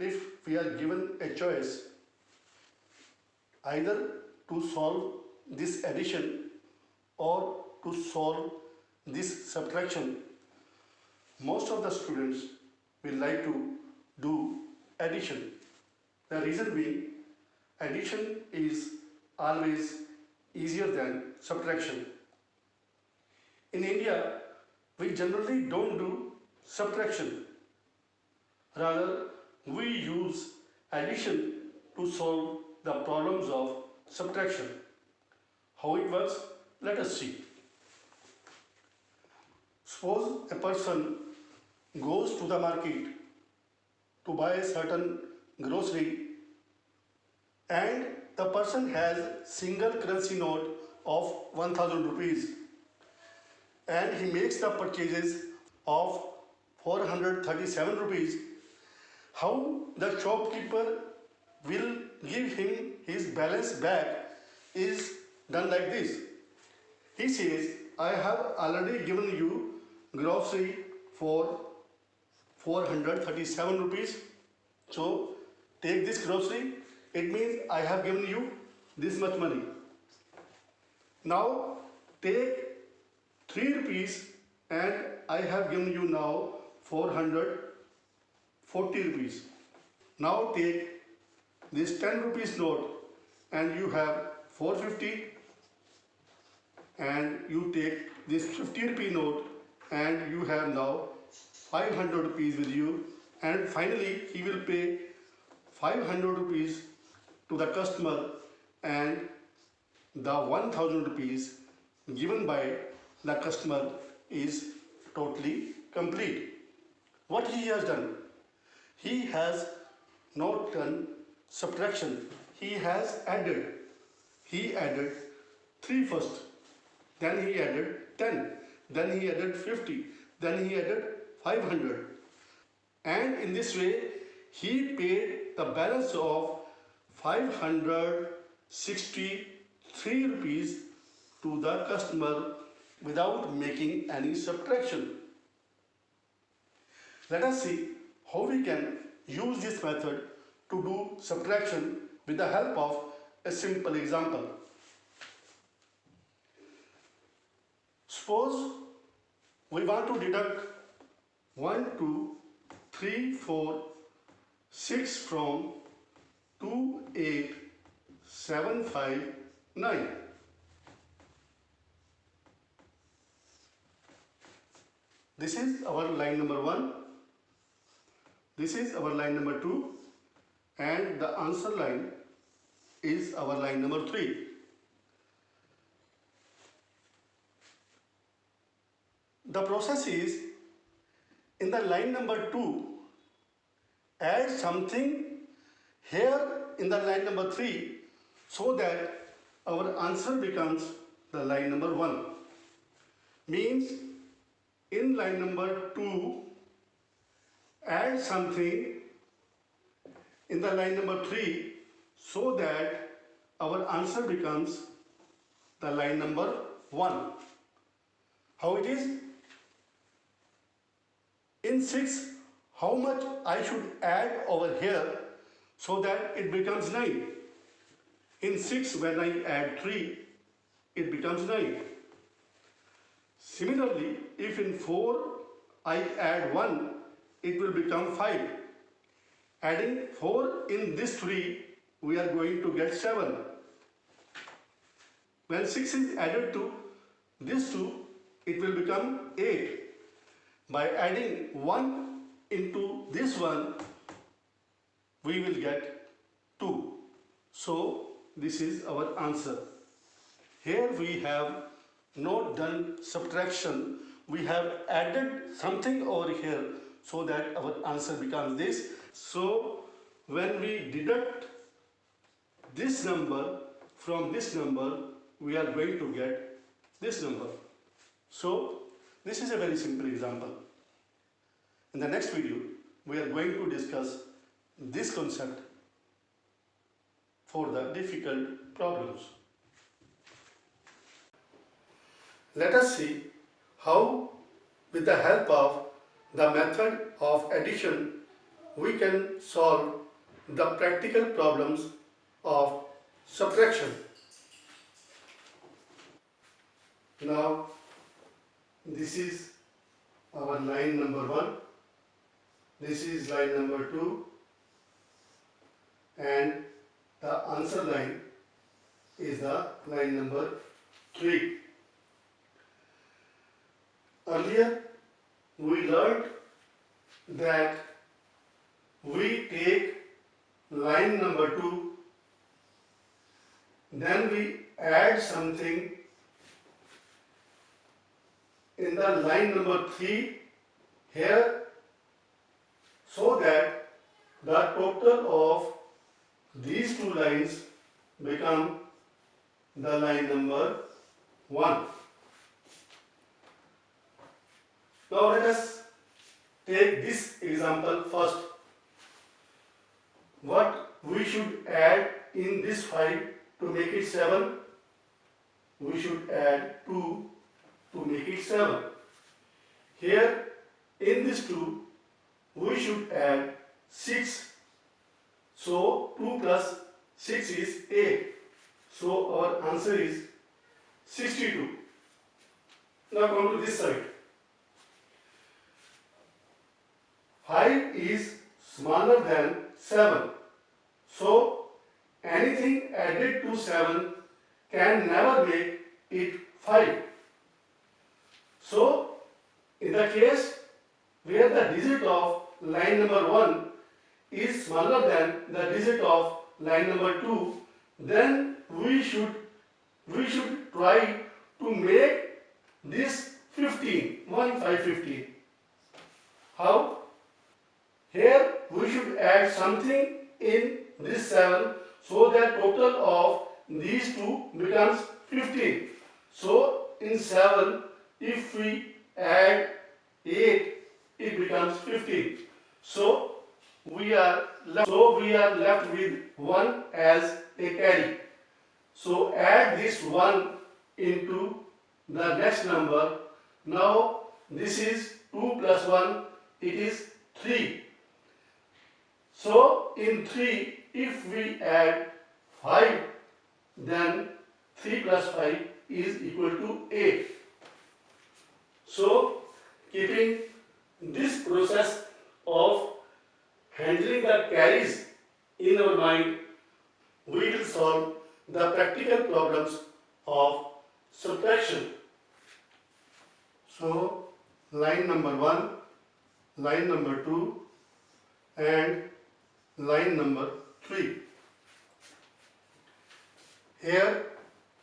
if we are given a choice either to solve this addition or to solve this subtraction, most of the students will like to do addition. The reason being, addition is always easier than subtraction. In India, we generally don't do subtraction. Rather, we use addition to solve the problems of subtraction. How it works? Let us see. Suppose a person goes to the market to buy a certain grocery and the person has single currency note of 1000 rupees and he makes the purchases of 437 rupees. How the shopkeeper will give him his balance back is done like this. He says, I have already given you grocery for 437 rupees. So take this grocery. It means I have given you this much money. Now take 3 rupees and I have given you now 440 rupees. Now take this 10 rupees note and you have 450, and you take this 50 rupee note and you have now 500 rupees with you, and finally he will pay 500 rupees to the customer and the 1000 rupees given by the customer is totally complete. What he has done? He has not done subtraction. He has added. He added 3 first, then he added 10, then he added 50, then he added 500. And in this way, he paid the balance of 563 rupees to the customer without making any subtraction. Let us see how we can use this method to do subtraction with the help of a simple example. Suppose we want to deduct 1, 2, 3, 4, 6 from 2, 8, 7, 5, 9. This is our line number 1. This is our line number 2. And the answer line is our line number 3. The process is, in the line number 2, add something here in the line number 3 so that our answer becomes the line number 1. Means in line number 2, add something in the line number 3 so that our answer becomes the line number 1. How it is? In 6, how much I should add over here so that it becomes 9? In 6, when I add 3, it becomes 9. Similarly, if in 4 I add 1, it will become 5. Adding 4 in this 3, we are going to get 7. When 6 is added to this 2, it will become 8. By adding 1 into this 1, we will get 2. So this is our answer. Here we have not done subtraction. We have added something over here so that our answer becomes this. So when we deduct this number from this number, we are going to get this number. So this is a very simple example. In the next video, we are going to discuss this concept for the difficult problems. Let us see how, with the help of the method of addition, we can solve the practical problems of subtraction. Now, this is our line number 1, this is line number 2, and the answer line is the line number 3. Earlier, we learned that we take line number 2, then we add something in the line number 3 here, so that the total of these two lines become the line number 1. Now let us take this example first. What we should add in this 5 to make it 7? We should add 2 to make it 7. Here in this 2 we should add 6. So 2 plus 6 is 8. So our answer is 62. Now come to this side. 5 is smaller than 7. So anything added to 7 can never make it 5. So in the case where the digit of line number 1 is smaller than the digit of line number 2, then we should try to make this 15, 15. How? Here we should add something in this 7 so that total of these two becomes 15. So in 7, if we add 8, it becomes 15. So we are left with 1 as a carry. So add this 1 into the next number. Now this is 2 plus 1, it is 3. So in 3, if we add 5, then 3 plus 5 is equal to 8. So keeping this process of handling the carries in our mind, we will solve the practical problems of subtraction. So line number 1, line number 2 and line number 3. Here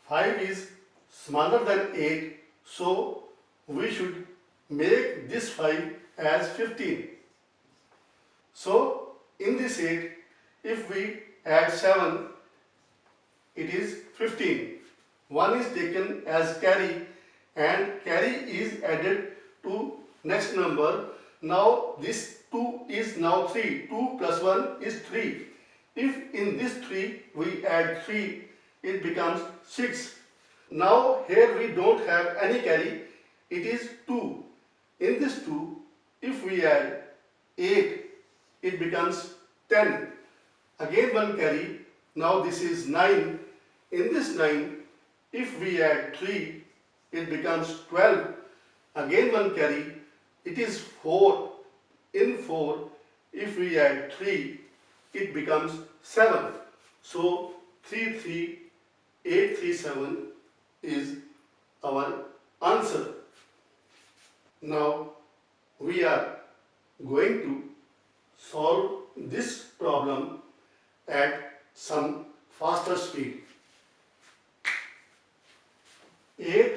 5 is smaller than 8, so we should make this 5 as 15. So in this 8, if we add 7, it is 15. 1 is taken as carry and carry is added to next number. Now this 2 is now 3. 2 plus 1 is 3. If in this 3 we add 3, it becomes 6. Now here we don't have any carry, it is 2. In this 2, if we add 8, it becomes 10. Again one carry, now this is 9. In this 9, if we add 3, it becomes 12. Again one carry, it is 4. In 4, if we add 3, it becomes 7. So 33837 is our answer. Now we are going to solve this problem at some faster speed. 8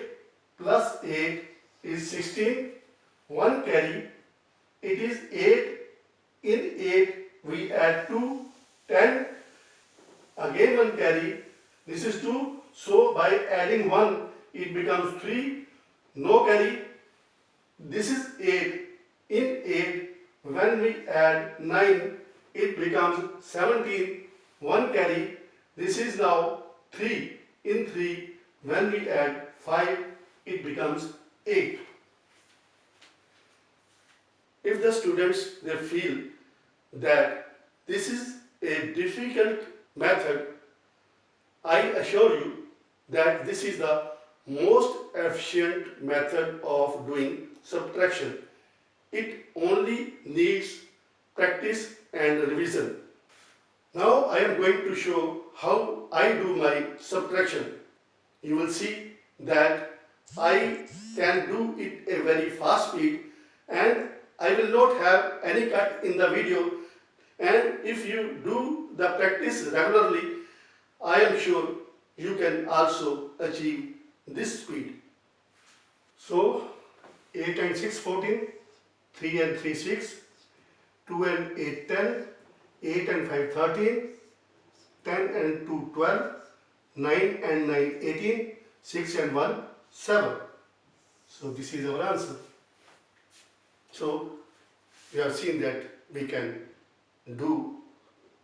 plus 8 is 16. 1 carry, it is 8. In 8 we add 2, 10. Again one carry, this is 2. So by adding 1, it becomes 3. No carry, this is 8. In 8, when we add 9, it becomes 17. 1 carry, this is now 3. In 3, when we add 5, it becomes 8. If the students they feel that this is a difficult method, I assure you that this is the most efficient method of doing subtraction. It only needs practice and revision. Now I am going to show how I do my subtraction. You will see that I can do it a very fast speed, and I will not have any cut in the video, and if you do the practice regularly, I am sure you can also achieve this speed. So 8 and 6 14, 3 and 3 6, 2 and 8 10, 8 and 5 13, 10 and 2 12, 9 and 9 18, 6 and 1 7. So this is our answer. So we have seen that we can do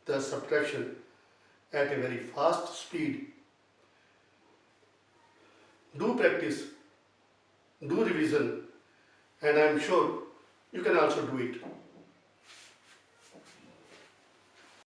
the subtraction at a very fast speed. Do practice, do revision, and I am sure you can also do it.